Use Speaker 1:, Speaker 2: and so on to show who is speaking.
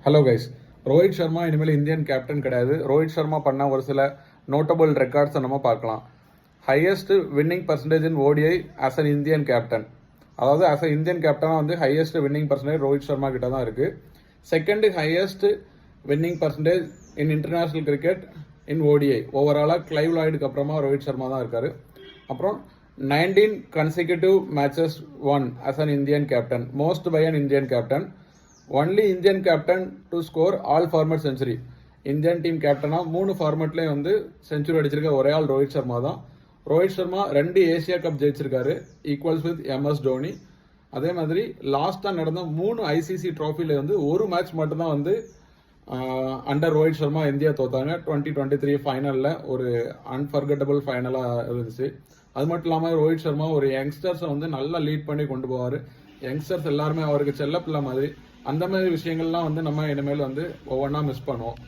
Speaker 1: Hello guys, Rohit Sharma இனிமேல் Indian captain கிடையாது. ரோஹித் சர்மா பண்ண ஒரு சில நோட்டபிள் ரெக்கார்ட்ஸை நம்ம பார்க்கலாம். Highest winning percentage in ODI as an Indian captain. அதாவது ஆஸ் அ இந்தியன் கேப்டனாக வந்து highest winning percentage Rohit Sharma கிட்ட தான் இருக்குது. Second highest winning percentage in international cricket in ODI. ஓவராலாக கிளைவ் லாய்டுக்கு அப்புறமா ரோஹித் சர்மா தான் இருக்காரு. அப்புறம் 19 consecutive matches won as an Indian captain, most by an Indian captain. Only Indian captain to score all format century. Indian team கேப்டனா 3 ஃபார்மேட்லேயும் வந்து century அடிச்சிருக்க ஒரே ஆள் ரோஹித் சர்மா தான். ரோஹித் சர்மா 2 ஏசியா கப் ஜெயிச்சிருக்காரு, ஈக்குவல்ஸ் வித் MS தோனி. அதே மாதிரி லாஸ்ட்டாக நடந்த 3 ஐசிசி ட்ராஃபில வந்து ஒரு மேட்ச் மட்டும்தான் வந்து அண்டர் ரோஹித் சர்மா இந்தியா தோத்தாங்க. 2023 ஃபைனலில் ஒரு அன்ஃபர்கட்டபிள் ஃபைனலாக இருந்துச்சு. அது மட்டும் இல்லாமல் ரோஹித் சர்மா ஒரு யங்ஸ்டர்ஸை வந்து நல்லா லீட் பண்ணி கொண்டு போவார். யங்ஸ்டர்ஸ் எல்லாருமே அவருக்கு செல்லப்பிள்ளை மாதிரி. அந்த மாதிரி விஷயங்கள்லாம் வந்து நம்ம இனிமேல் வந்து ஒவ்வொன்றா மிஸ் பண்ணுவோம்.